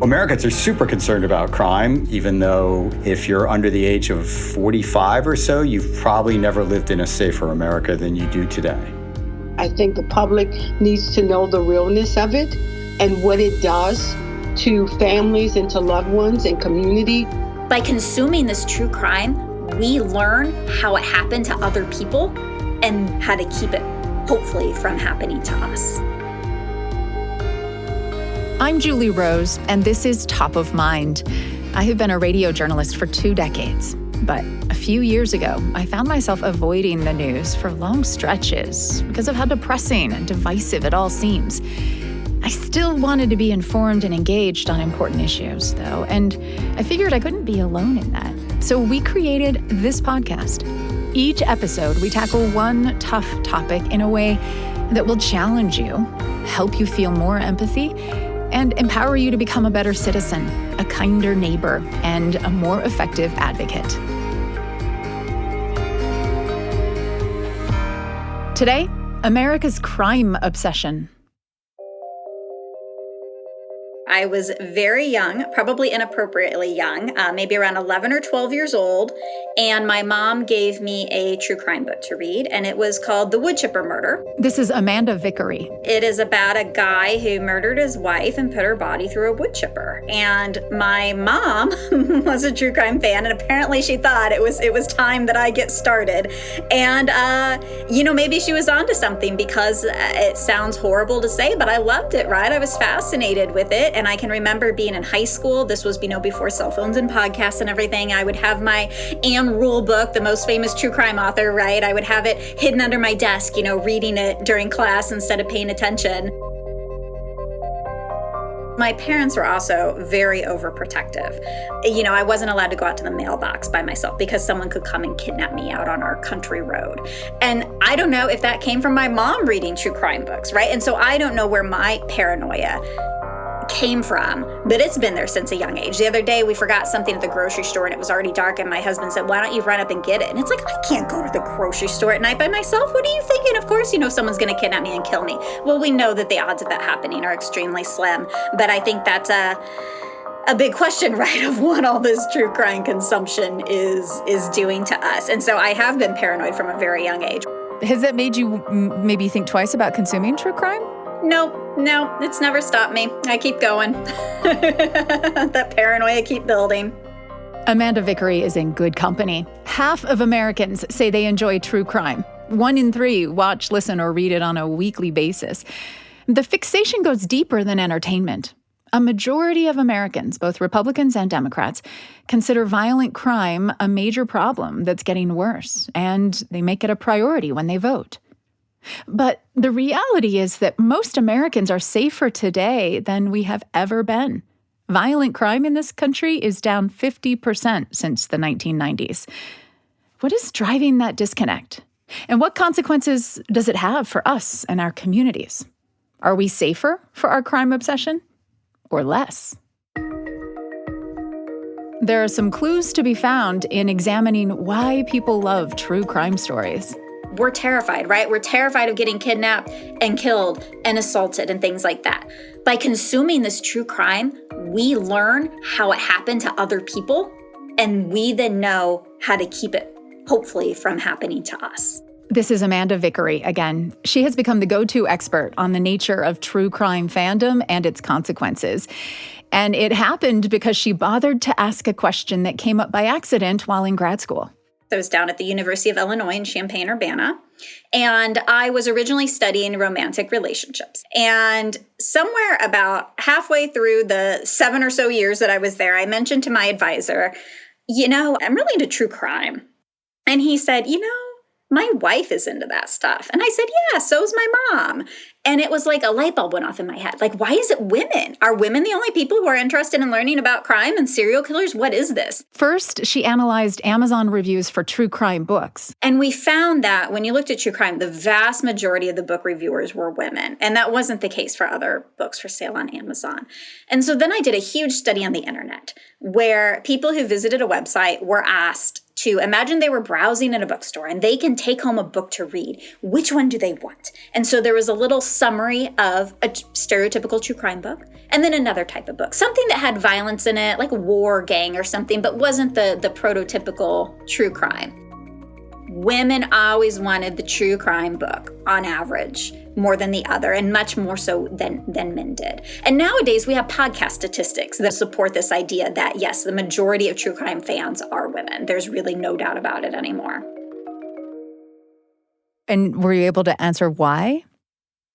Americans are super concerned about crime, even though if you're under the age of 45 or so, you've probably never lived in a safer America than you do today. I think the public needs to know the realness of it and what it does to families and to loved ones and community. By consuming this true crime, we learn how it happened to other people and how to keep it, hopefully, from happening to us. I'm Julie Rose, and this is Top of Mind. I have been a radio journalist for 2 decades, but a few years ago, I found myself avoiding the news for long stretches because of how depressing and divisive it all seems. I still wanted to be informed and engaged on important issues, though, and I figured I couldn't be alone in that. So we created this podcast. Each episode, we tackle one tough topic in a way that will challenge you, help you feel more empathy, and empower you to become a better citizen, a kinder neighbor, and a more effective advocate. Today, America's crime obsession. I was very young, probably inappropriately young, maybe around 11 or 12 years old, and my mom gave me a true crime book to read, and it was called The Wood Chipper Murder. This is Amanda Vickery. It is about a guy who murdered his wife and put her body through a wood chipper. And my mom was a true crime fan, and apparently she thought it was time that I get started. And, maybe she was onto something because it sounds horrible to say, but I loved it, right? I was fascinated with it. And I can remember being in high school. This was, before cell phones and podcasts and everything. I would have my Anne Rule book, the most famous true crime author, right? I would have it hidden under my desk, reading it during class instead of paying attention. My parents were also very overprotective. I wasn't allowed to go out to the mailbox by myself because someone could come and kidnap me out on our country road. And I don't know if that came from my mom reading true crime books, right? And so I don't know where my paranoia came from, but it's been there since a young age. The other day, we forgot something at the grocery store and it was already dark, and my husband said, "Why don't you run up and get it?" And it's like, I can't go to the grocery store at night by myself. What are you thinking? Of course, someone's going to kidnap me and kill me. Well, we know that the odds of that happening are extremely slim, but I think that's a big question, right, of what all this true crime consumption is doing to us. And so I have been paranoid from a very young age. Has that made you maybe think twice about consuming true crime? No, it's never stopped me. I keep going. That paranoia keep building. Amanda Vickery is in good company. Half of Americans say they enjoy true crime. 1 in 3 watch, listen, or read it on a weekly basis. The fixation goes deeper than entertainment. A majority of Americans, both Republicans and Democrats, consider violent crime a major problem that's getting worse, and they make it a priority when they vote. But the reality is that most Americans are safer today than we have ever been. Violent crime in this country is down 50% since the 1990s. What is driving that disconnect? And what consequences does it have for us and our communities? Are we safer for our crime obsession or less? There are some clues to be found in examining why people love true crime stories. We're terrified, right? We're terrified of getting kidnapped and killed and assaulted and things like that. By consuming this true crime, we learn how it happened to other people, and we then know how to keep it, hopefully, from happening to us. This is Amanda Vickery again. She has become the go-to expert on the nature of true crime fandom and its consequences. And it happened because she bothered to ask a question that came up by accident while in grad school. I was down at the University of Illinois in Champaign-Urbana, and I was originally studying romantic relationships. And somewhere about halfway through the 7 or so years that I was there, I mentioned to my advisor, I'm really into true crime. And he said, my wife is into that stuff. And I said, yeah, so's my mom. And it was like a light bulb went off in my head. Like, why is it women? Are women the only people who are interested in learning about crime and serial killers? What is this? First, she analyzed Amazon reviews for true crime books. And we found that when you looked at true crime, the vast majority of the book reviewers were women. And that wasn't the case for other books for sale on Amazon. And so then I did a huge study on the internet where people who visited a website were asked to imagine they were browsing in a bookstore and they can take home a book to read. Which one do they want? And so there was a little summary of a stereotypical true crime book and then another type of book, something that had violence in it, like a war gang or something, but wasn't the prototypical true crime. Women always wanted the true crime book on average more than the other, and much more so than men did. And nowadays we have podcast statistics that support this idea that yes, the majority of true crime fans are women. There's really no doubt about it anymore. And were you able to answer why?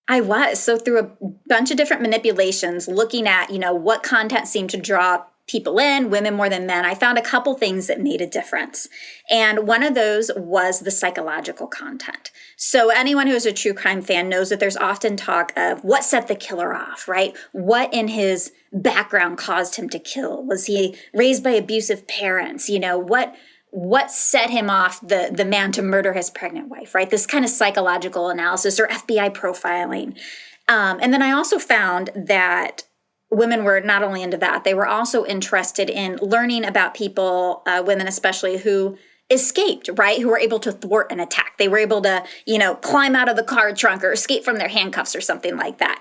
I was. So through a bunch of different manipulations, looking at, what content seemed to draw people in, women more than men, I found a couple things that made a difference. And one of those was the psychological content. So anyone who is a true crime fan knows that there's often talk of what set the killer off, right? What in his background caused him to kill? Was he raised by abusive parents? What set him off, the man to murder his pregnant wife, right? This kind of psychological analysis or FBI profiling. And then I also found that women were not only into that, they were also interested in learning about people, women especially, who escaped, right? Who were able to thwart an attack. They were able to, climb out of the car trunk or escape from their handcuffs or something like that.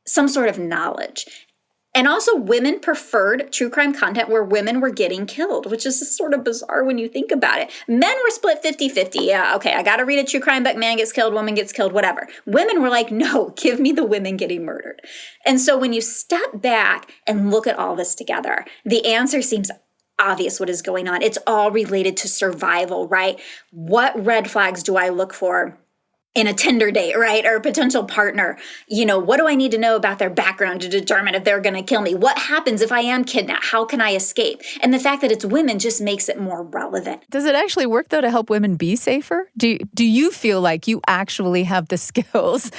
Some sort of knowledge. And also women preferred true crime content where women were getting killed, which is sort of bizarre when you think about it. Men were split 50-50. Yeah, okay, I got to read a true crime book. Man gets killed, woman gets killed, whatever. Women were like, no, give me the women getting murdered. And so when you step back and look at all this together, the answer seems obvious what is going on. It's all related to survival, right? What red flags do I look for in a Tinder date, right? Or a potential partner? What do I need to know about their background to determine if they're going to kill me? What happens if I am kidnapped? How can I escape? And the fact that it's women just makes it more relevant. Does it actually work, though, to help women be safer? Do you feel like you actually have the skills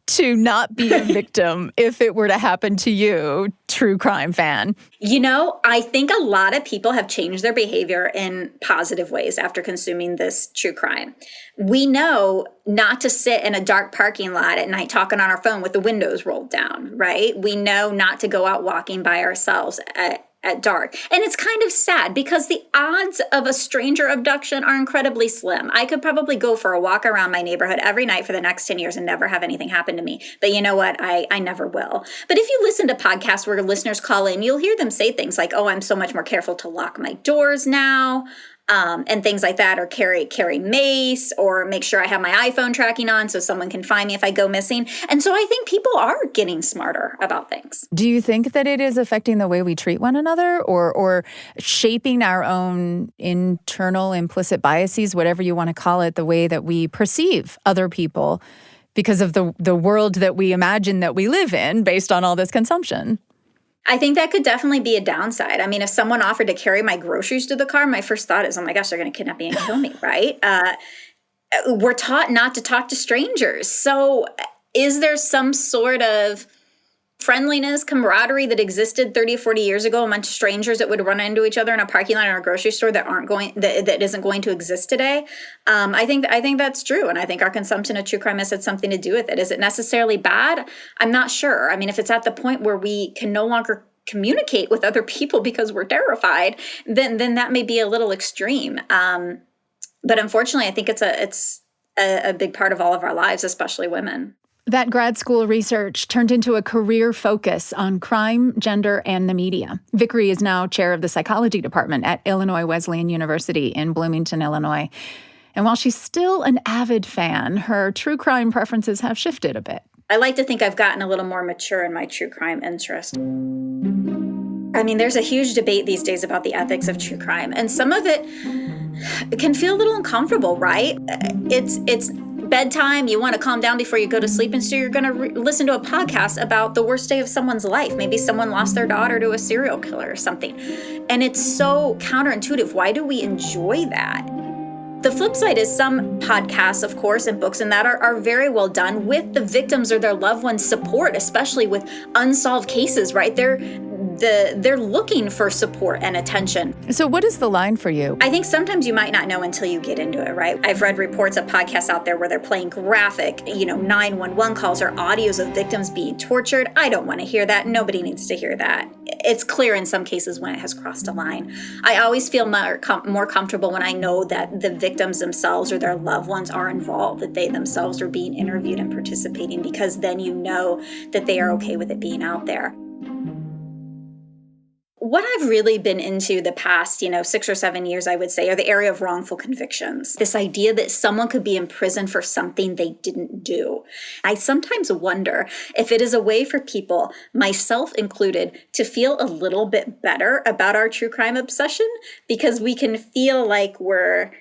to not be a victim if it were to happen to you, true crime fan? I think a lot of people have changed their behavior in positive ways after consuming this true crime. We know not to sit in a dark parking lot at night talking on our phone with the windows rolled down, right? We know not to go out walking by ourselves at dark. And it's kind of sad because the odds of a stranger abduction are incredibly slim. I could probably go for a walk around my neighborhood every night for the next 10 years and never have anything happen to me. But you know what? I never will. But if you listen to podcasts where listeners call in, you'll hear them say things like, oh, I'm so much more careful to lock my doors now. And things like that, or carry mace, or make sure I have my iPhone tracking on so someone can find me if I go missing. And so I think people are getting smarter about things. Do you think that it is affecting the way we treat one another, or shaping our own internal implicit biases, whatever you want to call it, the way that we perceive other people because of the world that we imagine that we live in based on all this consumption? I think that could definitely be a downside. I mean, if someone offered to carry my groceries to the car, my first thought is, oh my gosh, they're going to kidnap me and kill me, right? We're taught not to talk to strangers. So is there some sort of friendliness, camaraderie that existed 30 or 40 years ago among strangers that would run into each other in a parking lot or a grocery store that isn't going to exist today? I think that's true. And I think our consumption of true crime has had something to do with it. Is it necessarily bad? I'm not sure. I mean, if it's at the point where we can no longer communicate with other people because we're terrified, then that may be a little extreme. But unfortunately, I think it's a big part of all of our lives, especially women. That grad school research turned into a career focus on crime, gender, and the media. Vickery is now chair of the psychology department at Illinois Wesleyan University in Bloomington, Illinois. And while she's still an avid fan, her true crime preferences have shifted a bit. I like to think I've gotten a little more mature in my true crime interest. I mean, there's a huge debate these days about the ethics of true crime, and some of it can feel a little uncomfortable, right? It's bedtime, you want to calm down before you go to sleep, and so you're going to listen to a podcast about the worst day of someone's life. Maybe someone lost their daughter to a serial killer or something. And it's so counterintuitive. Why do we enjoy that? The flip side is some podcasts, of course, and books and that are very well done with the victims or their loved ones' support, especially with unsolved cases, right? they're looking for support and attention. So what is the line for you? I think sometimes you might not know until you get into it, right? I've read reports of podcasts out there where they're playing graphic, 911 calls or audios of victims being tortured. I don't want to hear that. Nobody needs to hear that. It's clear in some cases when it has crossed a line. I always feel more comfortable when I know that the victims themselves or their loved ones are involved, that they themselves are being interviewed and participating, because then you know that they are okay with it being out there. What I've really been into the past, 6 or 7 years, I would say, are the area of wrongful convictions. This idea that someone could be in prison for something they didn't do. I sometimes wonder if it is a way for people, myself included, to feel a little bit better about our true crime obsession, because we can feel like we're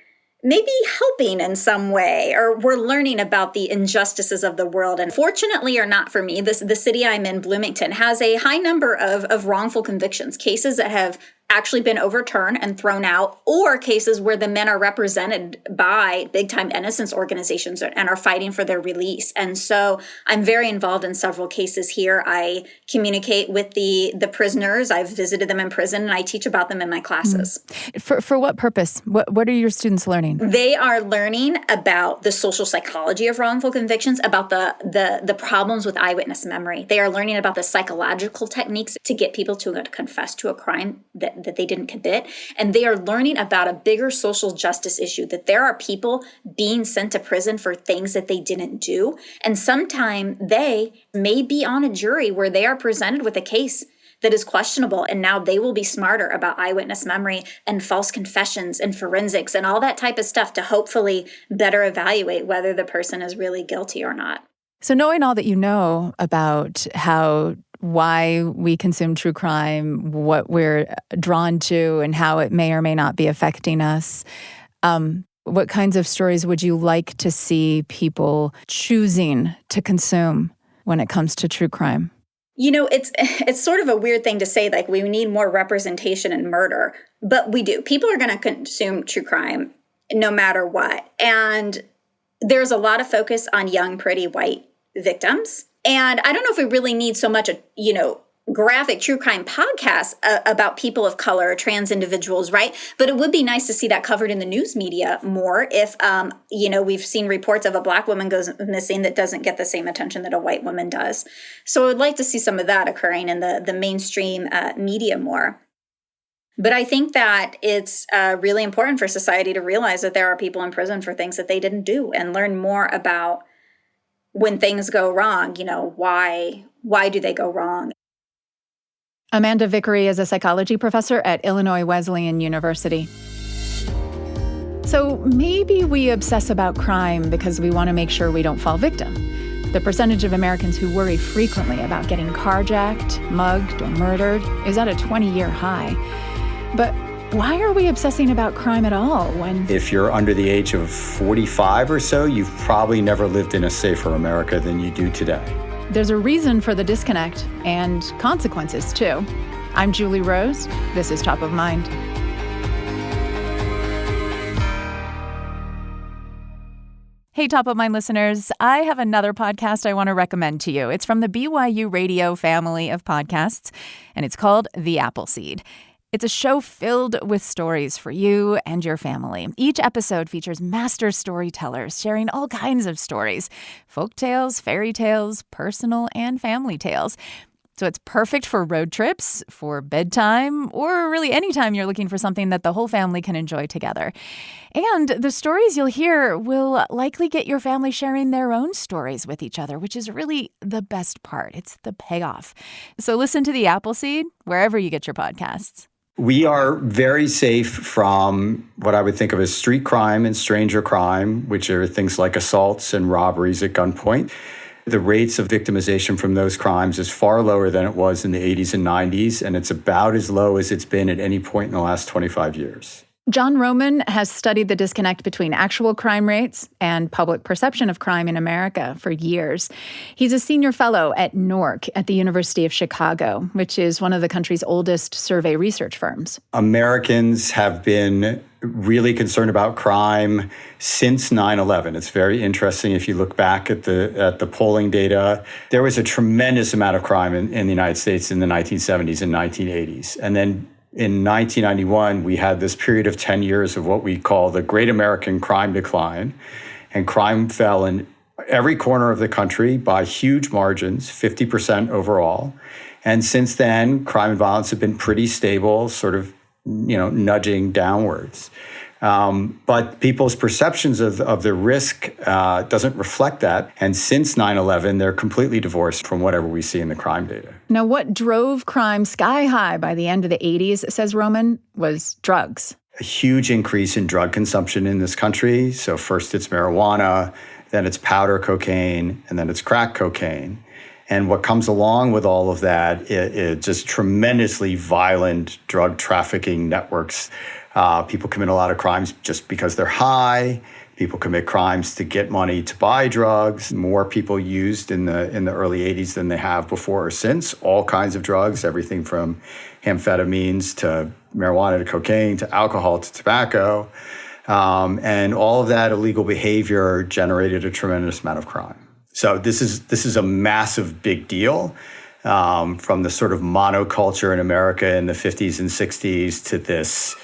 maybe helping in some way, or we're learning about the injustices of the world. And fortunately or not for me, the city I'm in, Bloomington, has a high number of wrongful convictions, cases that have actually been overturned and thrown out, or cases where the men are represented by big-time innocence organizations and are fighting for their release. And so I'm very involved in several cases here. I communicate with the prisoners. I've visited them in prison, and I teach about them in my classes. For what purpose? What are your students learning? They are learning about the social psychology of wrongful convictions, about the problems with eyewitness memory. They are learning about the psychological techniques to get people to confess to a crime that they didn't commit. And they are learning about a bigger social justice issue, that there are people being sent to prison for things that they didn't do. And sometime they may be on a jury where they are presented with a case that is questionable, and now they will be smarter about eyewitness memory and false confessions and forensics and all that type of stuff to hopefully better evaluate whether the person is really guilty or not. So knowing all that you know about why we consume true crime, what we're drawn to, and how it may or may not be affecting us, what kinds of stories would you like to see people choosing to consume when it comes to true crime? It's sort of a weird thing to say, like we need more representation in murder, but we do. People are going to consume true crime no matter what. And there's a lot of focus on young, pretty white victims. And I don't know if we really need so much, graphic true crime podcasts about people of color, trans individuals, right? But it would be nice to see that covered in the news media more if, we've seen reports of a Black woman goes missing that doesn't get the same attention that a white woman does. So I would like to see some of that occurring in the mainstream media more. But I think that it's really important for society to realize that there are people in prison for things that they didn't do, and learn more about when things go wrong, why do they go wrong? Amanda Vickery is a psychology professor at Illinois Wesleyan University. So maybe we obsess about crime because we want to make sure we don't fall victim. The percentage of Americans who worry frequently about getting carjacked, mugged, or murdered is at a 20-year high. But why are we obsessing about crime at all when... If you're under the age of 45 or so, you've probably never lived in a safer America than you do today. There's a reason for the disconnect, and consequences, too. I'm Julie Rose. This is Top of Mind. Hey, Top of Mind listeners, I have another podcast I want to recommend to you. It's from the BYU Radio family of podcasts, and it's called The Appleseed. It's a show filled with stories for you and your family. Each episode features master storytellers sharing all kinds of stories: folk tales, fairy tales, personal and family tales. So it's perfect for road trips, for bedtime, or really anytime you're looking for something that the whole family can enjoy together. And the stories you'll hear will likely get your family sharing their own stories with each other, which is really the best part. It's the payoff. So listen to The Appleseed wherever you get your podcasts. We are very safe from what I would think of as street crime and stranger crime, which are things like assaults and robberies at gunpoint. The rates of victimization from those crimes is far lower than it was in the 80s and 90s, and it's about as low as it's been at any point in the last 25 years. John Roman has studied the disconnect between actual crime rates and public perception of crime in America for years. He's a senior fellow at NORC at the University of Chicago, which is one of the country's oldest survey research firms. Americans have been really concerned about crime since 9/11. It's very interesting if you look back at the polling data. There was a tremendous amount of crime in the United States in the 1970s and 1980s. And then in 1991, we had this period of 10 years of what we call the Great American Crime Decline. And crime fell in every corner of the country by huge margins, 50% overall. And since then, crime and violence have been pretty stable, sort of, nudging downwards. But people's perceptions of the risk doesn't reflect that. And since 9/11, they're completely divorced from whatever we see in the crime data. Now, what drove crime sky high by the end of the 80s, says Roman, was drugs. A huge increase in drug consumption in this country. So first it's marijuana, then it's powder cocaine, and then it's crack cocaine. And what comes along with all of that is just tremendously violent drug trafficking networks. People commit a lot of crimes just because they're high. People commit crimes to get money to buy drugs. More people used in the early 80s than they have before or since. All kinds of drugs, everything from amphetamines to marijuana to cocaine to alcohol to tobacco. And all of that illegal behavior generated a tremendous amount of crime. So this is a massive big deal, from the sort of monoculture in America in the 50s and 60s to this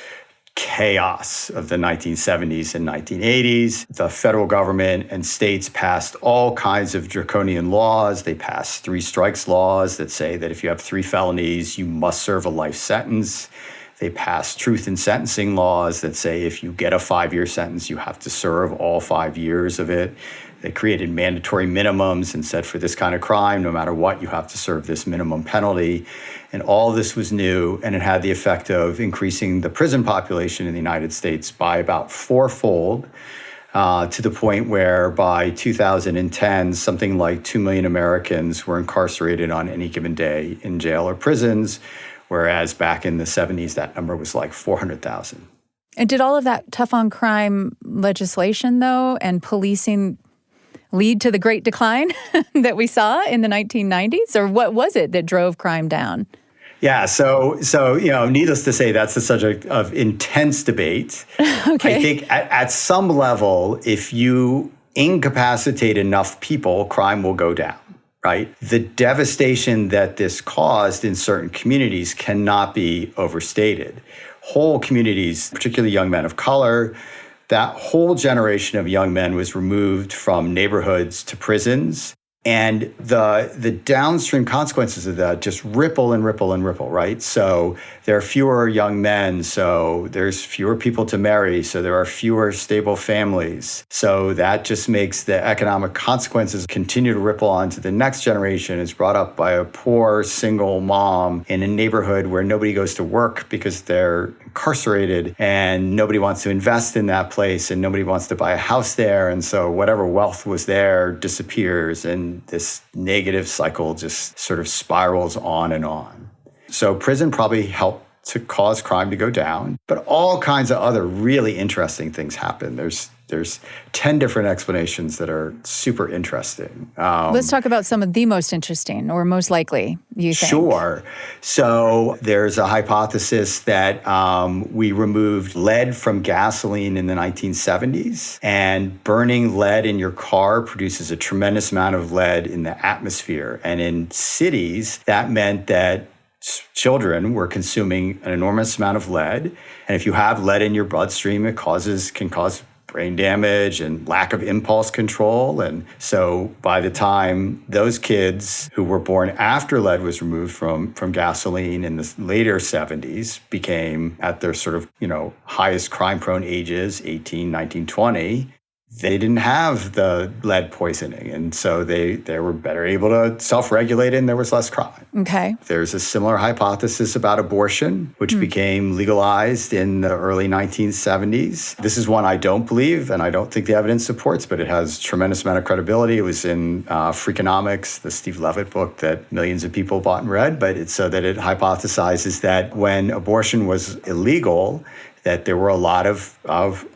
chaos of the 1970s and 1980s. The federal government and states passed all kinds of draconian laws. They passed 3 strikes laws that say that if you have 3 felonies, you must serve a life sentence. They passed truth in sentencing laws that say if you get a 5-year sentence, you have to serve all 5 years of it. They created mandatory minimums and said for this kind of crime, no matter what, you have to serve this minimum penalty. And all this was new, and it had the effect of increasing the prison population in the United States by about 4-fold, to the point where by 2010, something like 2 million Americans were incarcerated on any given day in jail or prisons, whereas back in the 70s, that number was like 400,000. And did all of that tough on crime legislation, though, and policing lead to the great decline that we saw in the 1990s? Or what was it that drove crime down? Yeah, so needless to say, that's the subject of intense debate. Okay. I think at some level, if you incapacitate enough people, crime will go down, right? The devastation that this caused in certain communities cannot be overstated. Whole communities, particularly young men of color, that whole generation of young men was removed from neighborhoods to prisons. And the downstream consequences of that just ripple and ripple and ripple, right? So there are fewer young men, so there's fewer people to marry, so there are fewer stable families. So that just makes the economic consequences continue to ripple on to the next generation. It's brought up by a poor single mom in a neighborhood where nobody goes to work because they're incarcerated and nobody wants to invest in that place and nobody wants to buy a house there. And so whatever wealth was there disappears, and this negative cycle just sort of spirals on and on. So prison probably helped to cause crime to go down, but all kinds of other really interesting things happen. There's 10 different explanations that are super interesting. Let's talk about some of the most interesting or most likely, you think. Sure. So there's a hypothesis that we removed lead from gasoline in the 1970s, and burning lead in your car produces a tremendous amount of lead in the atmosphere. And in cities, that meant that children were consuming an enormous amount of lead. And if you have lead in your bloodstream, it can cause brain damage and lack of impulse control. And so by the time those kids who were born after lead was removed from gasoline in the later 70s became at their sort of, highest crime-prone ages, 18, 19, 20, they didn't have the lead poisoning. And so they were better able to self-regulate and there was less crime. Okay. There's a similar hypothesis about abortion, which became legalized in the early 1970s. This is one I don't believe, and I don't think the evidence supports, but it has a tremendous amount of credibility. It was in Freakonomics, the Steve Levitt book that millions of people bought and read, but it's so that it hypothesizes that when abortion was illegal, that there were a lot of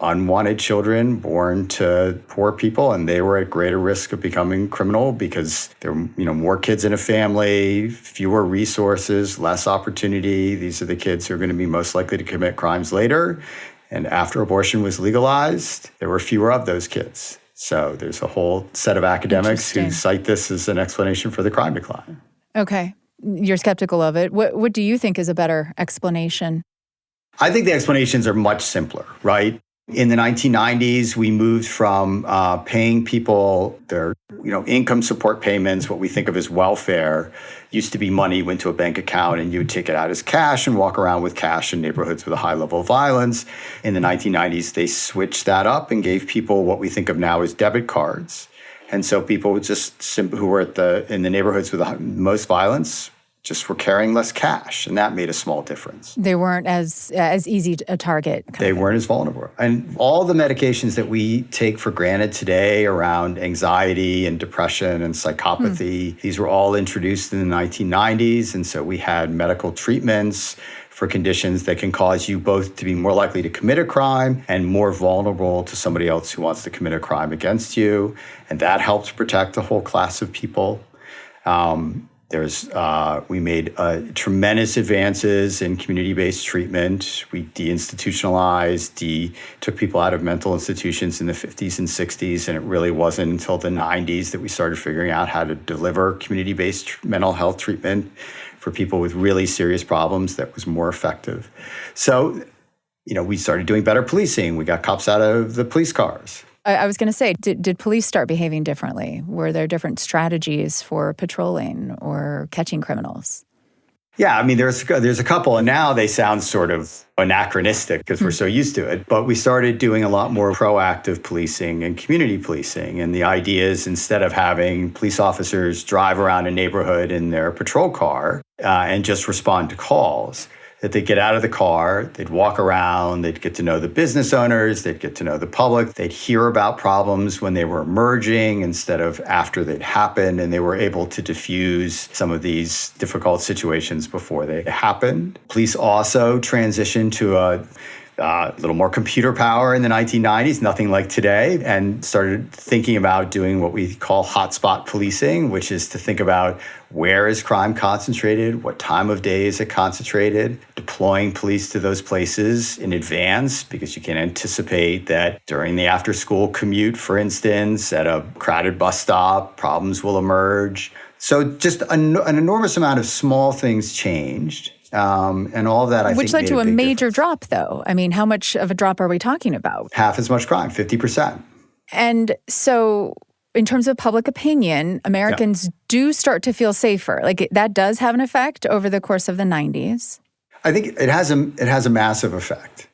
unwanted children born to poor people, and they were at greater risk of becoming criminal because there were, more kids in a family, fewer resources, less opportunity. These are the kids who are going to be most likely to commit crimes later. And after abortion was legalized, there were fewer of those kids. So there's a whole set of academics who cite this as an explanation for the crime decline. Okay. You're skeptical of it. What do you think is a better explanation? I think the explanations are much simpler, right? In the 1990s, we moved from paying people their, income support payments, what we think of as welfare, used to be money went to a bank account and you would take it out as cash and walk around with cash in neighborhoods with a high level of violence. In the 1990s, they switched that up and gave people what we think of now as debit cards. And so people would who were in the neighborhoods with the most violence just were carrying less cash, and that made a small difference. They weren't as easy a target. They weren't as vulnerable. And all the medications that we take for granted today around anxiety and depression and psychopathy, these were all introduced in the 1990s, and so we had medical treatments for conditions that can cause you both to be more likely to commit a crime and more vulnerable to somebody else who wants to commit a crime against you. And that helped protect a whole class of people. We made tremendous advances in community-based treatment. We deinstitutionalized, took people out of mental institutions in the 50s and 60s, and it really wasn't until the 90s that we started figuring out how to deliver community-based mental health treatment for people with really serious problems that was more effective. So, we started doing better policing. We got cops out of the police cars. I was going to say, did police start behaving differently? Were there different strategies for patrolling or catching criminals? Yeah, there's a couple, and now they sound sort of anachronistic because we're so used to it. But we started doing a lot more proactive policing and community policing. And the idea is instead of having police officers drive around a neighborhood in their patrol car and just respond to calls, that they'd get out of the car, they'd walk around, they'd get to know the business owners, they'd get to know the public, they'd hear about problems when they were emerging instead of after they'd happened, and they were able to diffuse some of these difficult situations before they happened. Police also transitioned to a little more computer power in the 1990s, nothing like today, and started thinking about doing what we call hotspot policing, which is to think about where is crime concentrated, what time of day is it concentrated, deploying police to those places in advance because you can anticipate that during the after-school commute, for instance, at a crowded bus stop, problems will emerge. So just an enormous amount of small things changed. And all of that, I think, which led to a major difference. Drop, though. How much of a drop are we talking about? Half as much crime, 50%. And so in terms of public opinion, Americans do start to feel safer. That does have an effect over the course of the 90s. I think it has a massive effect.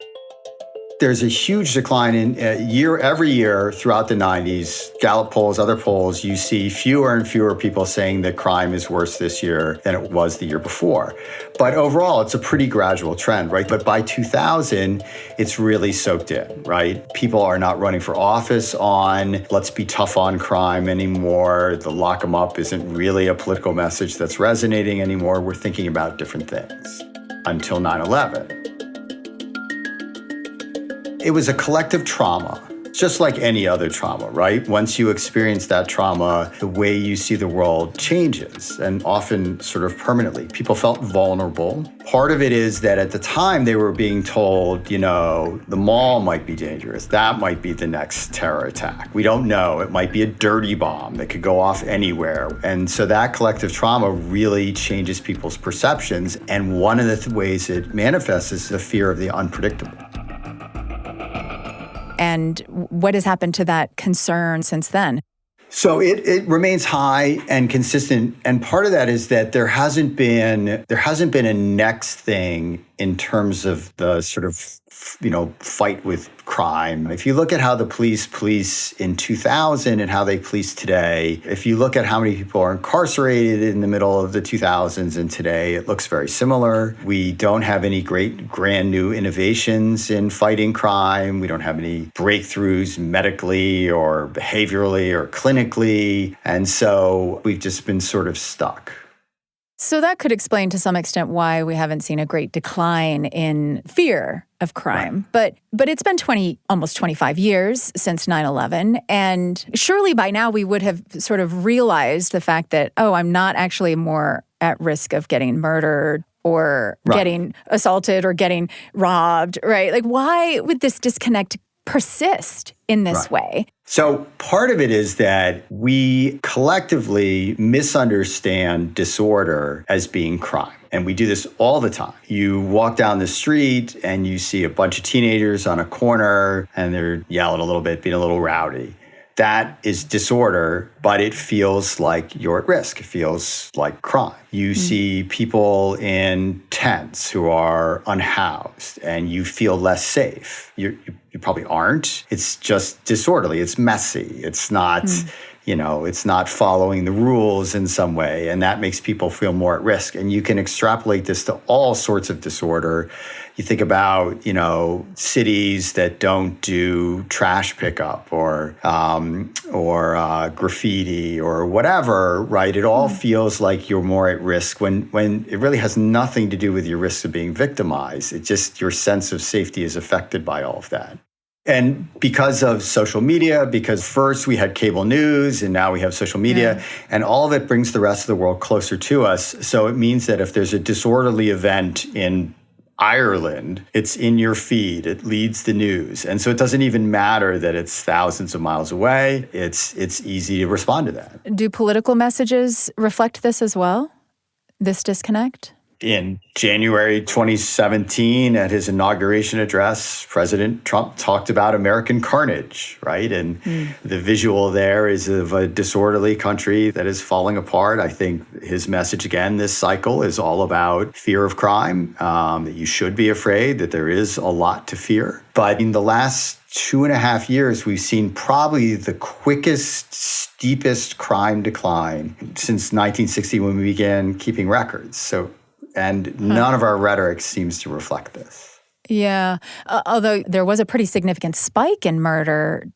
There's a huge decline in every year throughout the 90s. Gallup polls, other polls, you see fewer and fewer people saying that crime is worse this year than it was the year before. But overall, it's a pretty gradual trend, right? But by 2000, it's really soaked in, right? People are not running for office on let's be tough on crime anymore. The lock 'em up isn't really a political message that's resonating anymore. We're thinking about different things until 9/11. It was a collective trauma, just like any other trauma, right? Once you experience that trauma, the way you see the world changes, and often sort of permanently. People felt vulnerable. Part of it is that at the time they were being told, the mall might be dangerous. That might be the next terror attack. We don't know. It might be a dirty bomb that could go off anywhere. And so that collective trauma really changes people's perceptions. And one of the ways it manifests is the fear of the unpredictable. And what has happened to that concern since then? So it remains high and consistent. And part of that is that there hasn't been a next thing in terms of the sort of, fight with crime. If you look at how the police in 2000 and how they police today, if you look at how many people are incarcerated in the middle of the 2000s and today, it looks very similar. We don't have any great grand new innovations in fighting crime. We don't have any breakthroughs medically or behaviorally or clinically. And so we've just been sort of stuck. So that could explain to some extent why we haven't seen a great decline in fear of crime. Right. But it's been almost 25 years since 9/11. And surely by now we would have sort of realized the fact that, oh, I'm not actually more at risk of getting murdered or getting assaulted or getting robbed, right? Like, why would this disconnect persist in this way? So part of it is that we collectively misunderstand disorder as being crime. And we do this all the time. You walk down the street and you see a bunch of teenagers on a corner and they're yelling a little bit, being a little rowdy. That is disorder, but it feels like you're at risk. It feels like crime. You see people in tents who are unhoused and you feel less safe. You probably aren't. It's just disorderly. It's messy. It's not, it's not following the rules in some way. And that makes people feel more at risk. And you can extrapolate this to all sorts of disorder. You think about, cities that don't do trash pickup or graffiti or whatever, right? It all feels like you're more at risk when it really has nothing to do with your risk of being victimized. It's just your sense of safety is affected by all of that. And because of social media, because first we had cable news and now we have social media, and all of it brings the rest of the world closer to us. So it means that if there's a disorderly event in Ireland, it's in your feed, it leads the news. And so it doesn't even matter that it's thousands of miles away. It's easy to respond to that. Do political messages reflect this as well, this disconnect? In January 2017, at his inauguration address, President Trump talked about American carnage, right? And the visual there is of a disorderly country that is falling apart. I think his message again this cycle is all about fear of crime, that you should be afraid, that there is a lot to fear. But in the last 2.5 years, we've seen probably the quickest, steepest crime decline since 1960 when we began keeping records. And none of our rhetoric seems to reflect this. Yeah. Although there was a pretty significant spike in murder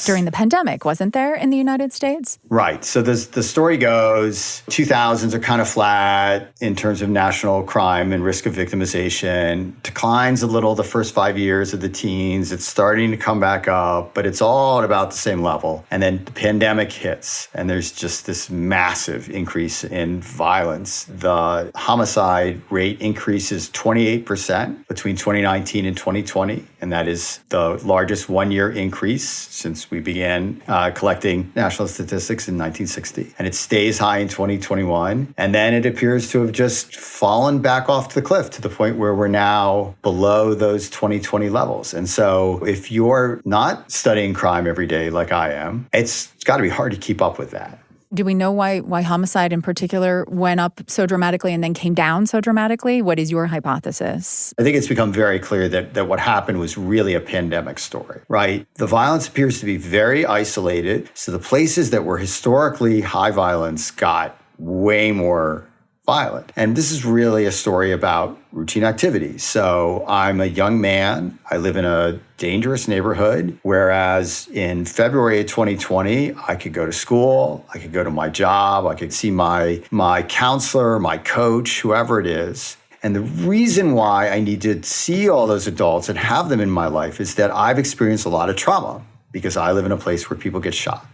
during the pandemic, wasn't there, in the United States? Right. So the story goes, 2000s are kind of flat in terms of national crime and risk of victimization. Declines a little the first 5 years of the teens. It's starting to come back up, but it's all at about the same level. And then the pandemic hits, and there's just this massive increase in violence. The homicide rate increases 28% between 2019 and 2020, and that is the largest one-year increase since we began collecting national statistics in 1960. And it stays high in 2021. And then it appears to have just fallen back off the cliff to the point where we're now below those 2020 levels. And so if you're not studying crime every day like I am, it's got to be hard to keep up with that. Do we know why homicide in particular went up so dramatically and then came down so dramatically? What is your hypothesis? I think it's become very clear that what happened was really a pandemic story, right? The violence appears to be very isolated. So the places that were historically high violence got way more violent. And this is really a story about routine activities. So I'm a young man. I live in a dangerous neighborhood, whereas in February of 2020, I could go to school, I could go to my job, I could see my counselor, my coach, whoever it is. And the reason why I need to see all those adults and have them in my life is that I've experienced a lot of trauma because I live in a place where people get shot.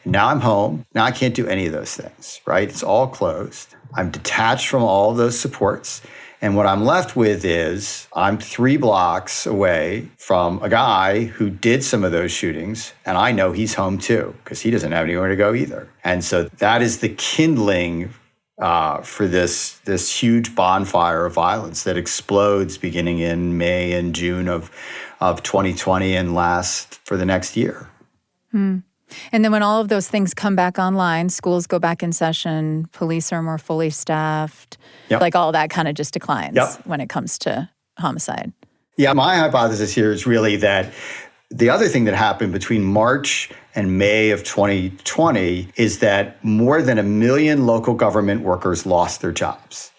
And now I'm home. Now I can't do any of those things, right? It's all closed. I'm detached from all of those supports. And what I'm left with is I'm 3 blocks away from a guy who did some of those shootings, and I know he's home too, because he doesn't have anywhere to go either. And so that is the kindling for this huge bonfire of violence that explodes beginning in May and June of 2020 and lasts for the next year. And then when all of those things come back online, schools go back in session, police are more fully staffed, like all that kind of just declines when it comes to homicide. Yeah, my hypothesis here is really that the other thing that happened between March and May of 2020 is that more than 1 million local government workers lost their jobs.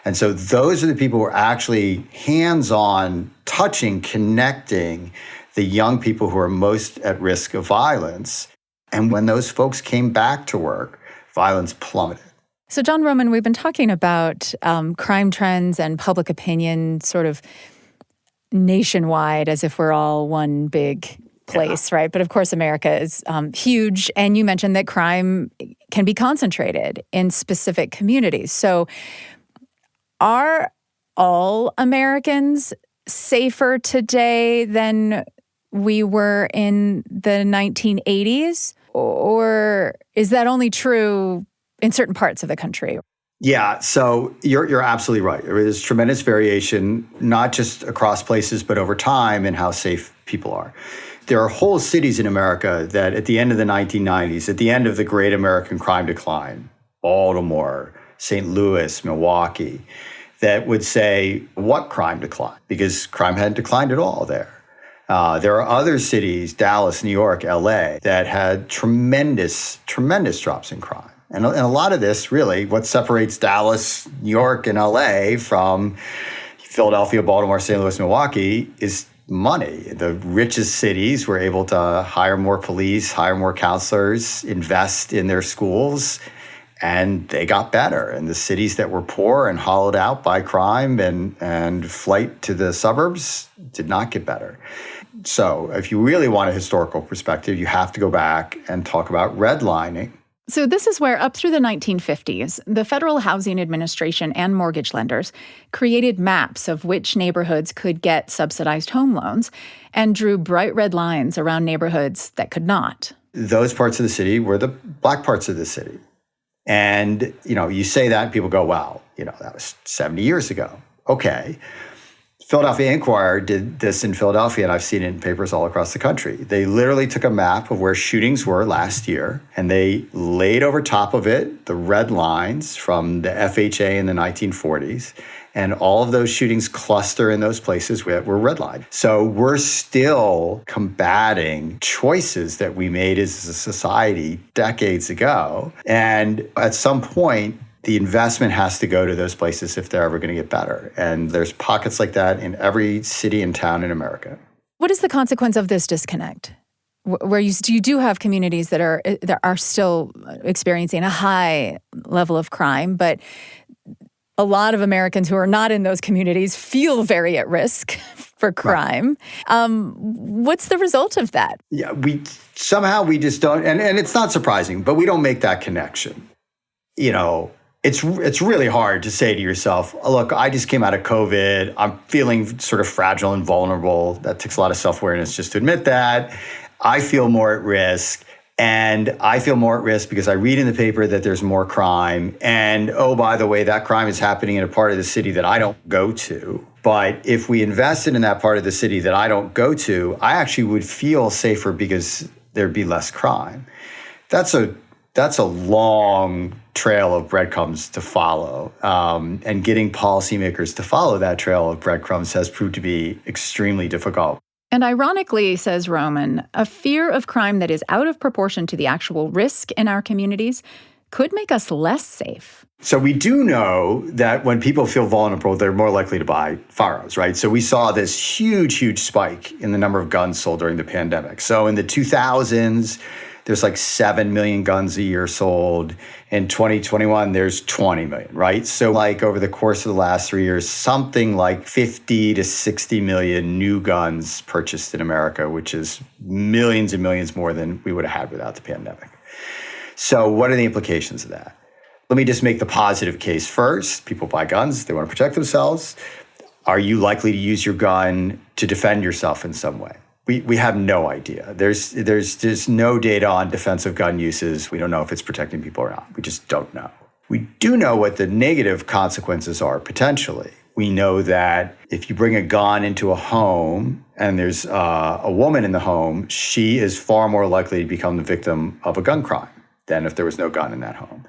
And so those are the people who are actually hands-on, touching, connecting the young people who are most at risk of violence. And when those folks came back to work, violence plummeted. So, John Roman, we've been talking about crime trends and public opinion sort of nationwide as if we're all one big place, right? But of course, America is huge. And you mentioned that crime can be concentrated in specific communities. So are all Americans safer today than we were in the 1980s? Or is that only true in certain parts of the country? Yeah, so you're absolutely right. There's tremendous variation, not just across places, but over time in how safe people are. There are whole cities in America that at the end of the 1990s, at the end of the Great American Crime Decline, Baltimore, St. Louis, Milwaukee, that would say, what crime decline? Because crime hadn't declined at all there. There are other cities, Dallas, New York, LA, that had tremendous drops in crime. And a lot of this, really, what separates Dallas, New York, and LA from Philadelphia, Baltimore, St. Louis, Milwaukee is money. The richest cities were able to hire more police, hire more counselors, invest in their schools, and they got better. And the cities that were poor and hollowed out by crime and flight to the suburbs did not get better. So if you really want a historical perspective, you have to go back and talk about redlining. So this is where, up through the 1950s, the Federal Housing Administration and mortgage lenders created maps of which neighborhoods could get subsidized home loans and drew bright red lines around neighborhoods that could not. Those parts of the city were the black parts of the city. And, you say that and people go, wow, that was 70 years ago. Okay. Philadelphia Inquirer did this in Philadelphia, and I've seen it in papers all across the country. They literally took a map of where shootings were last year, and they laid over top of it the red lines from the FHA in the 1940s, and all of those shootings cluster in those places that were redlined. So we're still combating choices that we made as a society decades ago, and at some point, the investment has to go to those places if they're ever going to get better. And there's pockets like that in every city and town in America. What is the consequence of this disconnect? Where you do have communities that are still experiencing a high level of crime, but a lot of Americans who are not in those communities feel very at risk for crime. Right. What's the result of that? Yeah, we just don't, and it's not surprising, but we don't make that connection. It's really hard to say to yourself, look, I just came out of COVID. I'm feeling sort of fragile and vulnerable. That takes a lot of self-awareness just to admit that. I feel more at risk. And I feel more at risk because I read in the paper that there's more crime. And, oh, by the way, that crime is happening in a part of the city that I don't go to. But if we invested in that part of the city that I don't go to, I actually would feel safer because there'd be less crime. That's a long trail of breadcrumbs to follow. And getting policymakers to follow that trail of breadcrumbs has proved to be extremely difficult. And ironically, says Roman, a fear of crime that is out of proportion to the actual risk in our communities could make us less safe. So we do know that when people feel vulnerable, they're more likely to buy firearms, right? So we saw this huge spike in the number of guns sold during the pandemic. So in the 2000s, there's like 7 million guns a year sold. In 2021, there's 20 million, right? So like over the course of the last 3 years, something like 50 to 60 million new guns purchased in America, which is millions and millions more than we would have had without the pandemic. So what are the implications of that? Let me just make the positive case first. People buy guns, they want to protect themselves. Are you likely to use your gun to defend yourself in some way? We have no idea. There's no data on defensive gun uses. We don't know if it's protecting people or not. We just don't know. We do know what the negative consequences are potentially. We know that if you bring a gun into a home and there's a woman in the home, she is far more likely to become the victim of a gun crime than if there was no gun in that home.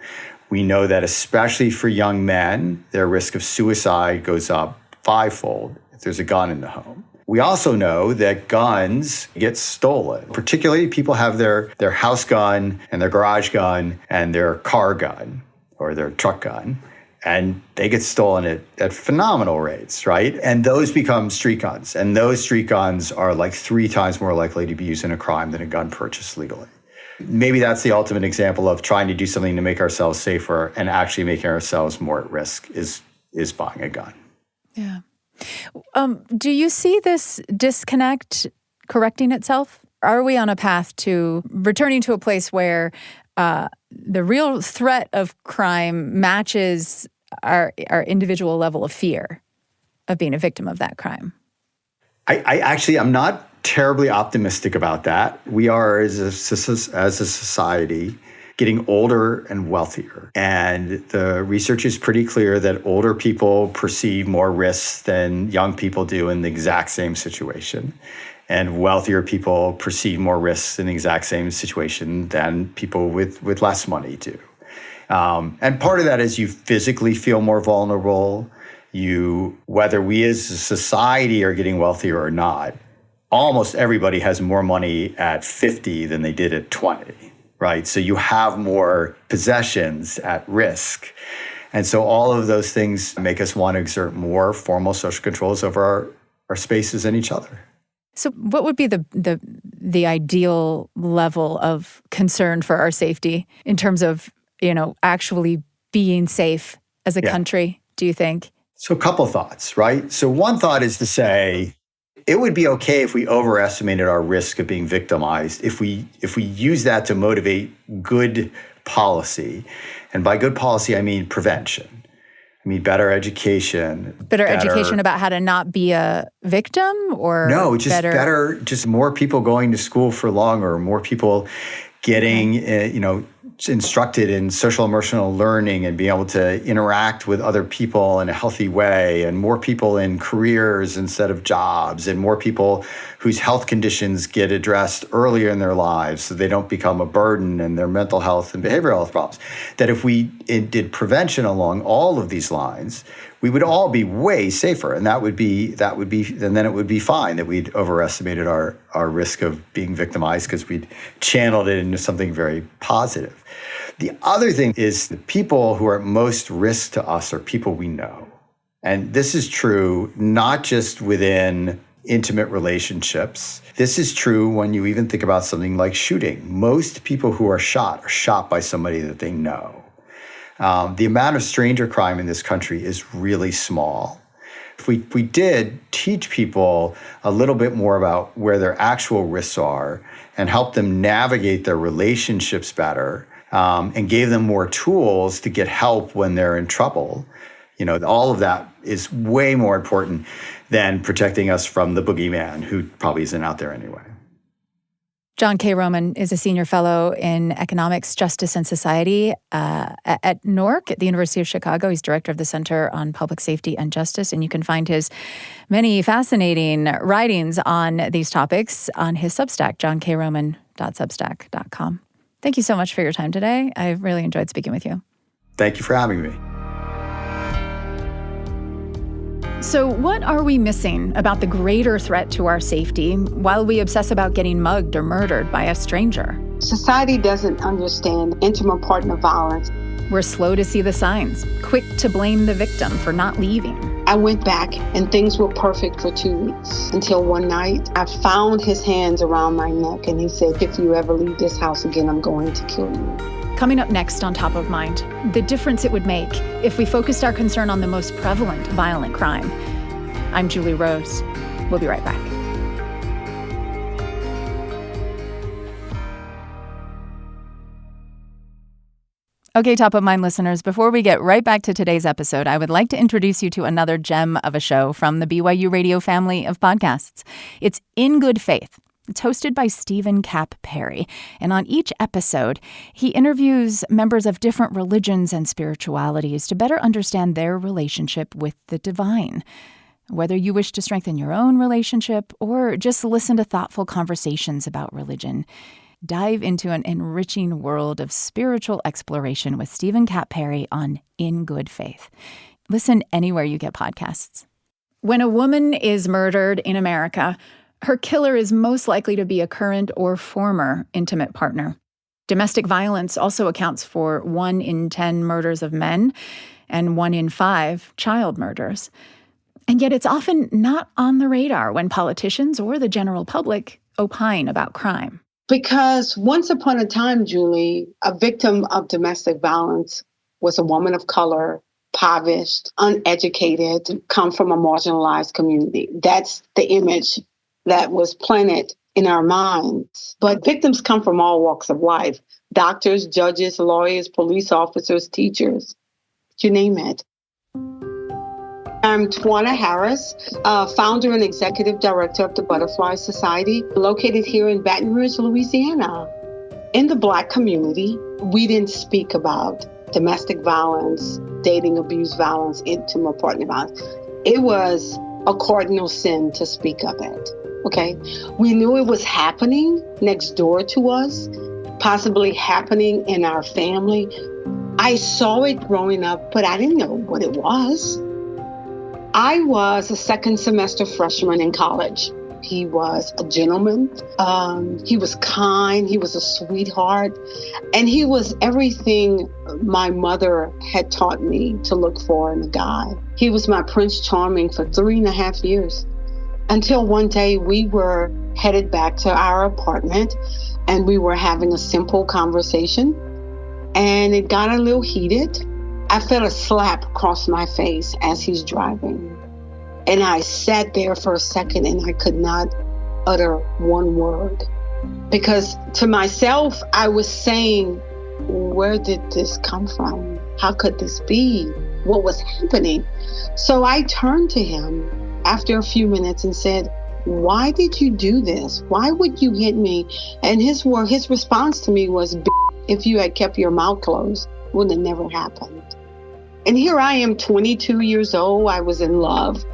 We know that especially for young men, their risk of suicide goes up fivefold if there's a gun in the home. We also know that guns get stolen. Particularly, people have their house gun and their garage gun and their car gun or their truck gun, and they get stolen at phenomenal rates, right? And those become street guns. And those street guns are like 3 times more likely to be used in a crime than a gun purchased legally. Maybe that's the ultimate example of trying to do something to make ourselves safer and actually making ourselves more at risk is buying a gun. Yeah. Do you see this disconnect correcting itself? Are we on a path to returning to a place where the real threat of crime matches our individual level of fear of being a victim of that crime? I'm not terribly optimistic about that. We are, as a society, getting older and wealthier. And the research is pretty clear that older people perceive more risks than young people do in the exact same situation. And wealthier people perceive more risks in the exact same situation than people with less money do. And part of that is you physically feel more vulnerable. Whether we as a society are getting wealthier or not, almost everybody has more money at 50 than they did at 20, right? So you have more possessions at risk. And so all of those things make us want to exert more formal social controls over our spaces and each other. So what would be the ideal level of concern for our safety in terms of, actually being safe as a country, do you think? So a couple thoughts, right? So one thought is to say, it would be okay if we overestimated our risk of being victimized, if we use that to motivate good policy. And by good policy, I mean prevention. I mean better education. Better education about how to not be a victim, or no, just more people going to school for longer, more people getting, instructed in social emotional learning and being able to interact with other people in a healthy way, and more people in careers instead of jobs, and more people whose health conditions get addressed earlier in their lives so they don't become a burden in their mental health and behavioral health problems. That if we did prevention along all of these lines, we would all be way safer, and then it would be fine that we'd overestimated our risk of being victimized because we'd channeled it into something very positive. The other thing is the people who are at most risk to us are people we know. And this is true not just within intimate relationships. This is true when you even think about something like shooting. Most people who are shot by somebody that they know. The amount of stranger crime in this country is really small. If we did teach people a little bit more about where their actual risks are and help them navigate their relationships better, and gave them more tools to get help when they're in trouble, all of that is way more important than protecting us from the boogeyman, who probably isn't out there anyway. John K. Roman is a senior fellow in economics, justice, and society at NORC at the University of Chicago. He's director of the Center on Public Safety and Justice, and you can find his many fascinating writings on these topics on his Substack, johnkroman.substack.com. Thank you so much for your time today. I've really enjoyed speaking with you. Thank you for having me. So what are we missing about the greater threat to our safety while we obsess about getting mugged or murdered by a stranger? Society doesn't understand intimate partner violence. We're slow to see the signs, quick to blame the victim for not leaving. I went back and things were perfect for 2 weeks until one night I found his hands around my neck and he said, "If you ever leave this house again, I'm going to kill you." Coming up next on Top of Mind, the difference it would make if we focused our concern on the most prevalent violent crime. I'm Julie Rose. We'll be right back. Okay, Top of Mind listeners, before we get right back to today's episode, I would like to introduce you to another gem of a show from the BYU Radio family of podcasts. It's In Good Faith. It's hosted by Stephen Kapp Perry, and on each episode, he interviews members of different religions and spiritualities to better understand their relationship with the divine. Whether you wish to strengthen your own relationship or just listen to thoughtful conversations about religion, dive into an enriching world of spiritual exploration with Stephen Kapp Perry on In Good Faith. Listen anywhere you get podcasts. When a woman is murdered in America, her killer is most likely to be a current or former intimate partner. Domestic violence also accounts for 1 in 10 murders of men and 1 in 5 child murders. And yet it's often not on the radar when politicians or the general public opine about crime. Because once upon a time, Julie, a victim of domestic violence was a woman of color, impoverished, uneducated, come from a marginalized community. That's the image that was planted in our minds. But victims come from all walks of life: doctors, judges, lawyers, police officers, teachers, you name it. I'm Twana Harris, founder and executive director of the Butterfly Society, located here in Baton Rouge, Louisiana. In the Black community, we didn't speak about domestic violence, dating abuse violence, intimate partner violence. It was a cardinal sin to speak of it, okay? We knew it was happening next door to us, possibly happening in our family. I saw it growing up, but I didn't know what it was. I was a second semester freshman in college. He was a gentleman. He was kind. He was a sweetheart. And he was everything my mother had taught me to look for in a guy. He was my Prince Charming for 3.5 years, until one day we were headed back to our apartment and we were having a simple conversation, and it got a little heated. I felt a slap across my face as he's driving. And I sat there for a second and I could not utter one word. Because to myself, I was saying, where did this come from? How could this be? What was happening? So I turned to him after a few minutes and said, why did you do this? Why would you hit me? And his response to me was, if you had kept your mouth closed, it would have never happened. And here I am, 22 years old. I was in love,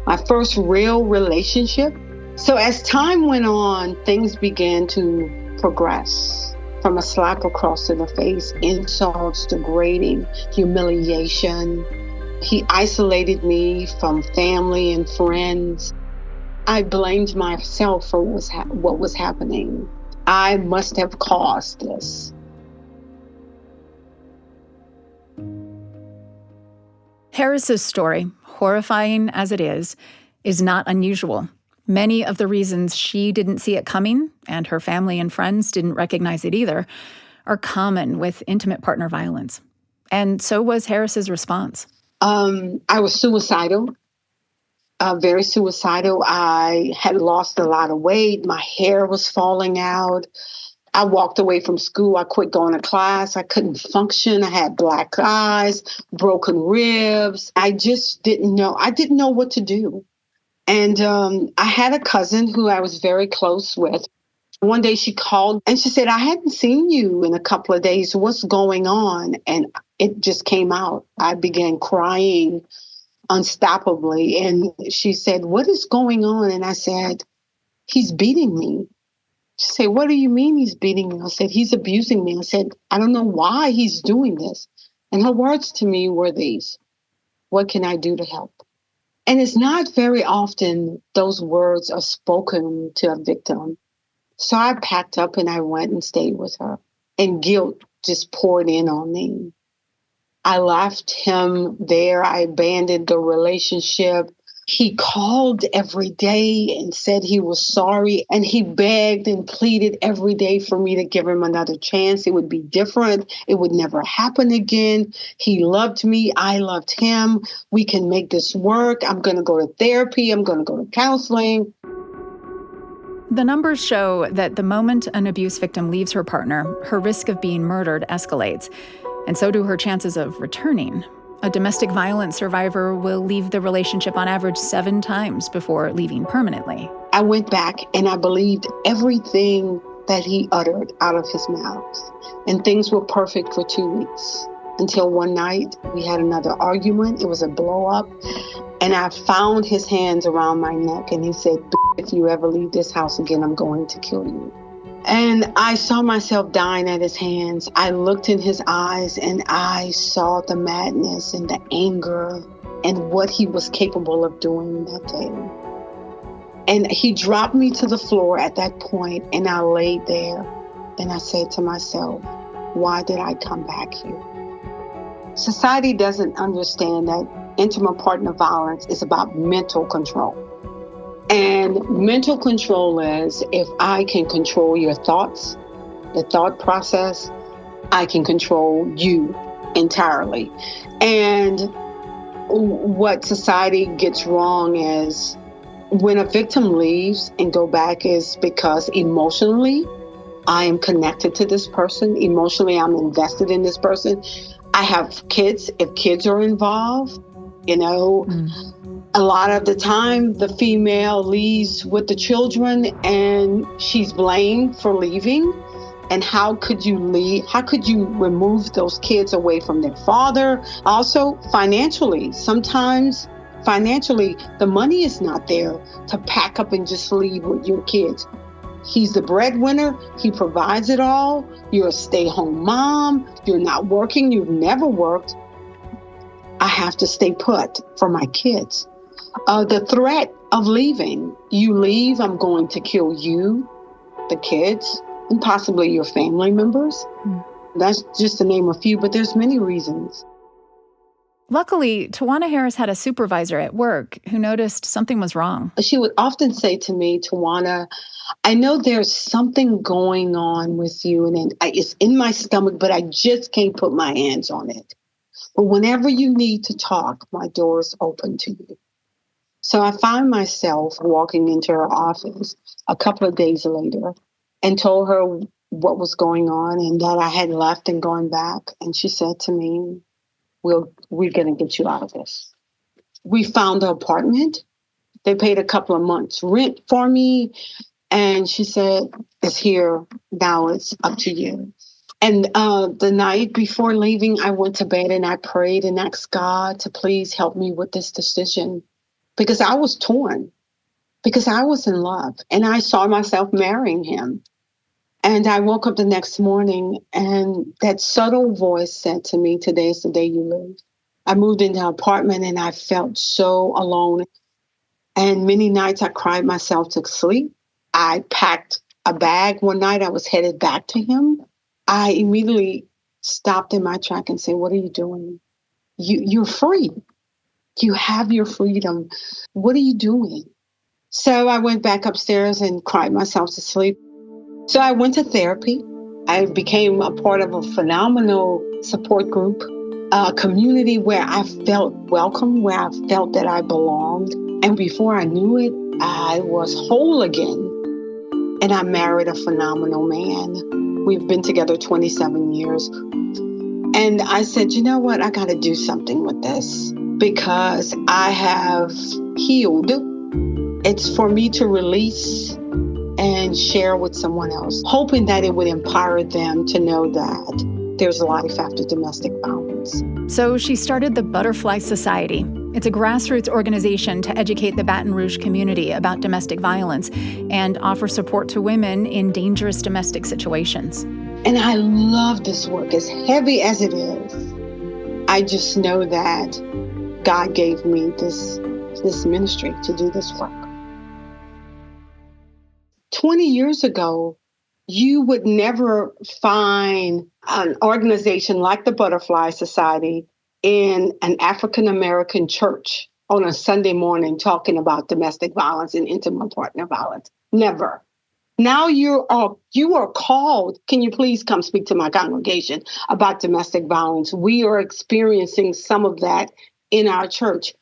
my first real relationship. So as time went on, things began to progress, from a slap across the face, insults, degrading, humiliation. He isolated me from family and friends. I blamed myself for what was happening. I must have caused this. Harris's story, horrifying as it is not unusual. Many of the reasons she didn't see it coming, and her family and friends didn't recognize it either, are common with intimate partner violence. And so was Harris's response. I was suicidal, very suicidal. I had lost a lot of weight. My hair was falling out. I walked away from school. I quit going to class. I couldn't function. I had black eyes, broken ribs. I just didn't know. I didn't know what to do. And I had a cousin who I was very close with. One day she called and she said, I hadn't seen you in a couple of days. What's going on? And it just came out. I began crying unstoppably. And she said, what is going on? And I said, he's beating me. She said, what do you mean he's beating me? I said, he's abusing me. I said, I don't know why he's doing this. And her words to me were these: what can I do to help? And it's not very often those words are spoken to a victim. So I packed up and I went and stayed with her. And guilt just poured in on me. I left him there. I abandoned the relationship. He called every day and said he was sorry. And he begged and pleaded every day for me to give him another chance. It would be different. It would never happen again. He loved me. I loved him. We can make this work. I'm going to go to therapy. I'm going to go to counseling. The numbers show that the moment an abuse victim leaves her partner, her risk of being murdered escalates, and so do her chances of returning. A domestic violence survivor will leave the relationship on average 7 times before leaving permanently. I went back and I believed everything that he uttered out of his mouth. And things were perfect for 2 weeks, until one night we had another argument. It was a blow up. And I found his hands around my neck and he said, if you ever leave this house again, I'm going to kill you. And I saw myself dying at his hands. I looked in his eyes and I saw the madness and the anger and what he was capable of doing that day. And he dropped me to the floor at that point, and I laid there and I said to myself, why did I come back here? Society doesn't understand that intimate partner violence is about mental control. And mental control is if I can control your thoughts, the thought process, I can control you entirely. And what society gets wrong is when a victim leaves and go back is because emotionally I am connected to this person. Emotionally, I'm invested in this person. I have kids. If kids are involved, a lot of the time the female leaves with the children and she's blamed for leaving. And how could you leave? How could you remove those kids away from their father? Also, financially, sometimes financially, the money is not there to pack up and just leave with your kids. He's the breadwinner. He provides it all. You're a stay-home mom. You're not working. You've never worked. I have to stay put for my kids. The threat of leaving. You leave, I'm going to kill you, the kids, and possibly your family members. That's just to name a few, but there's many reasons. Luckily, Tawana Harris had a supervisor at work who noticed something was wrong. She would often say to me, Tawana, I know there's something going on with you, and it's in my stomach, but I just can't put my hands on it. But whenever you need to talk, my door is open to you. So I find myself walking into her office a couple of days later and told her what was going on and that I had left and gone back. And she said to me, we're going to get you out of this. We found an apartment. They paid a couple of months rent for me. And she said, it's here. Now it's up to you. And the night before leaving, I went to bed and I prayed and asked God to please help me with this decision. Because I was torn, because I was in love and I saw myself marrying him. And I woke up the next morning and that subtle voice said to me, today's the day you leave. I moved into an apartment and I felt so alone. And many nights I cried myself to sleep. I packed a bag one night. I was headed back to him. I immediately stopped in my track and said, what are you doing? You're free. You have your freedom. What are you doing? So I went back upstairs and cried myself to sleep. So I went to therapy. I became a part of a phenomenal support group, a community where I felt welcome, where I felt that I belonged. And before I knew it, I was whole again. And I married a phenomenal man. We've been together 27 years. And I said, you know what? I got to do something with this because I have healed. It's for me to release and share with someone else, hoping that it would empower them to know that there's life after domestic violence. So she started the Butterfly Society. It's a grassroots organization to educate the Baton Rouge community about domestic violence and offer support to women in dangerous domestic situations. And I love this work, as heavy as it is. I just know that God gave me this ministry to do this work. 20 years ago, you would never find an organization like the Butterfly Society in an African-American church on a Sunday morning talking about domestic violence and intimate partner violence. Never. Now you are called, can you please come speak to my congregation about domestic violence? We are experiencing some of that in our church.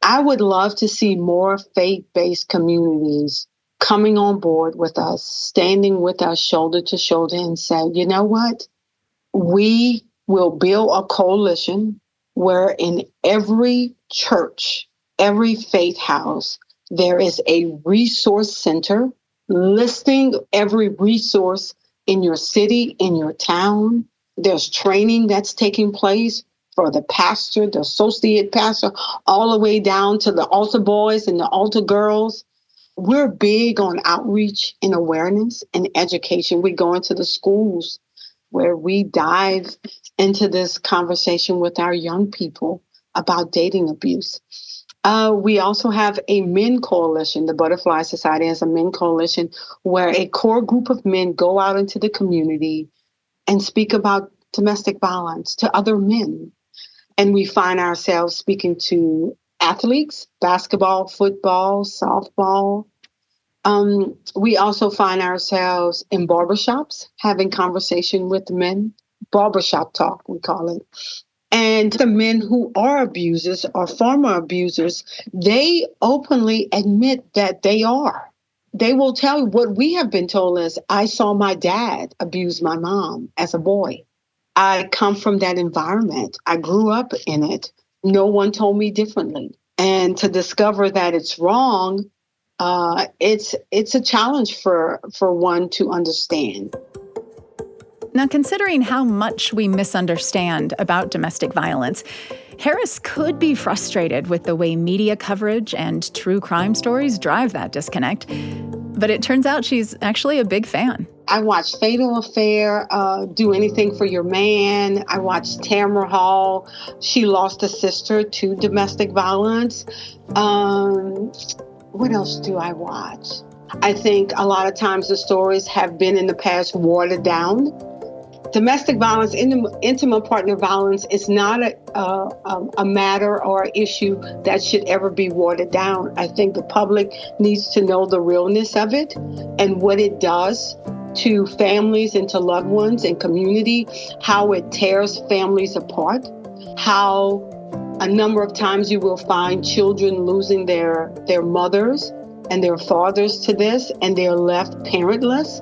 I would love to see more faith-based communities coming on board with us, standing with us shoulder to shoulder and say, you know what? We will build a coalition where in every church, every faith house, there is a resource center listing every resource in your city, in your town. There's training that's taking place for the pastor, the associate pastor, all the way down to the altar boys and the altar girls. We're big on outreach and awareness and education. We go into the schools where we dive into this conversation with our young people about dating abuse. We also have a men coalition. The Butterfly Society has a men coalition where a core group of men go out into the community and speak about domestic violence to other men. And we find ourselves speaking to athletes, basketball, football, softball, We also find ourselves in barbershops having conversation with men. Barbershop talk, we call it. And the men who are abusers or former abusers, they openly admit that they are. They will tell you what we have been told is, I saw my dad abuse my mom as a boy. I come from that environment. I grew up in it. No one told me differently. And to discover that it's wrong, it's a challenge for one to understand. Now, considering how much we misunderstand about domestic violence, Harris could be frustrated with the way media coverage and true crime stories drive that disconnect. But it turns out she's actually a big fan. I watched Fatal Affair, Do Anything for Your Man. I watched Tamara Hall. She lost a sister to domestic violence. What else do I watch? I think a lot of times the stories have been in the past watered down. Domestic violence, intimate partner violence is not a matter or issue that should ever be watered down. I think the public needs to know the realness of it and what it does to families and to loved ones and community, how it tears families apart, how a number of times you will find children losing their mothers and their fathers to this, and they're left parentless.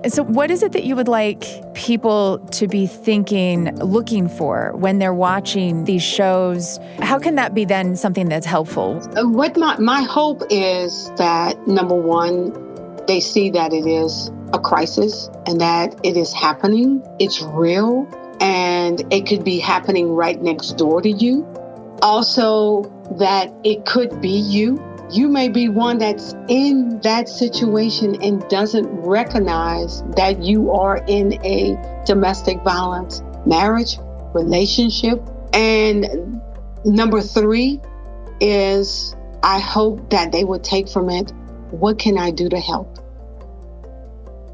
So what is it that you would like people to be thinking, looking for when they're watching these shows? How can that be then something that's helpful? What my hope is that, number one, they see that it is a crisis and that it is happening. It's real and it could be happening right next door to you. Also, that it could be you. You may be one that's in that situation and doesn't recognize that you are in a domestic violence marriage, relationship. And number three is, I hope that they would take from it, what can I do to help?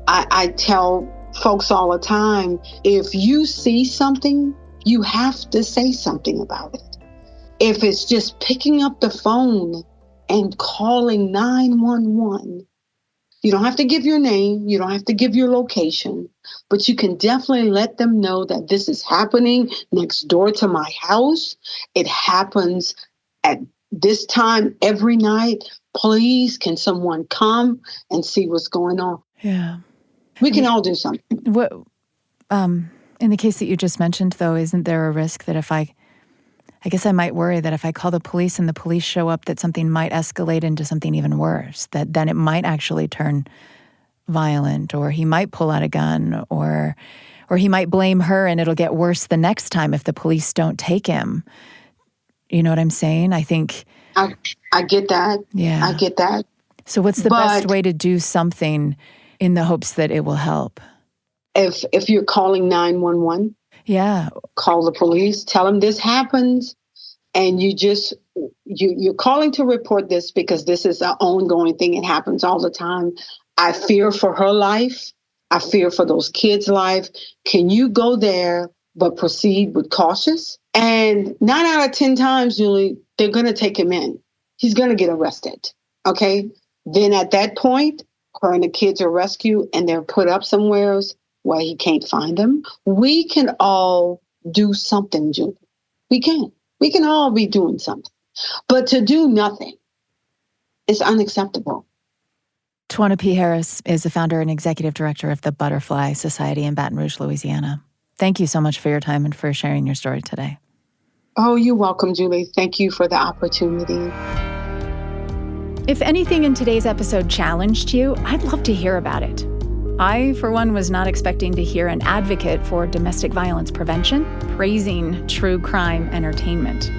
I tell folks all the time, if you see something, you have to say something about it. If it's just picking up the phone and calling 911. You don't have to give your name. You don't have to give your location, but you can definitely let them know that this is happening next door to my house. It happens at this time every night. Please, can someone come and see what's going on? Yeah. We can all do something. What, in the case that you just mentioned, though, isn't there a risk that if I guess I might worry that if I call the police and the police show up, that something might escalate into something even worse, that then it might actually turn violent, or he might pull out a gun, or he might blame her and it'll get worse the next time if the police don't take him. You know what I'm saying? I think... I get that. Yeah. I get that. So what's the best way to do something in the hopes that it will help? If you're calling 911... Yeah. Call the police, tell them this happens, and you're calling to report this because this is an ongoing thing. It happens all the time. I fear for her life. I fear for those kids' life. Can you go there, but proceed with cautious? And 9 out of 10 times, Julie, they're going to take him in. He's going to get arrested. Okay. Then at that point, her and the kids are rescued and they're put up somewhere where he can't find them. We can all do something, Julie. We can. We can all be doing something. But to do nothing is unacceptable. Tawana P. Harris is the founder and executive director of the Butterfly Society in Baton Rouge, Louisiana. Thank you so much for your time and for sharing your story today. Oh, you're welcome, Julie. Thank you for the opportunity. If anything in today's episode challenged you, I'd love to hear about it. I, for one, was not expecting to hear an advocate for domestic violence prevention praising true crime entertainment.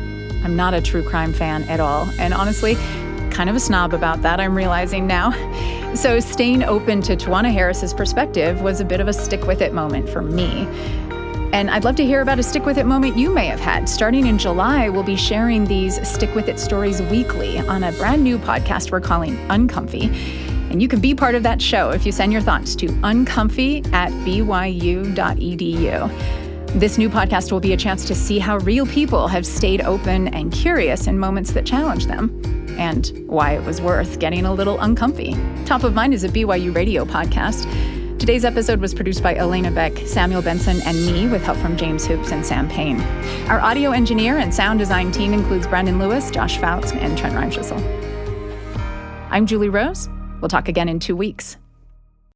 I'm not a true crime fan at all, and honestly, kind of a snob about that, I'm realizing now. So staying open to Tawana Harris's perspective was a bit of a stick-with-it moment for me. And I'd love to hear about a stick-with-it moment you may have had. Starting in July, we'll be sharing these stick-with-it stories weekly on a brand new podcast we're calling Uncomfy. And you can be part of that show if you send your thoughts to uncomfy@byu.edu. This new podcast will be a chance to see how real people have stayed open and curious in moments that challenge them. and why it was worth getting a little uncomfy. Top of Mind is a BYU Radio podcast. Today's episode was produced by Elena Beck, Samuel Benson, and me, with help from James Hoops and Sam Payne. Our audio engineer and sound design team includes Brandon Lewis, Josh Fouts, and Trent Reimschissel. I'm Julie Rose. We'll talk again in 2 weeks.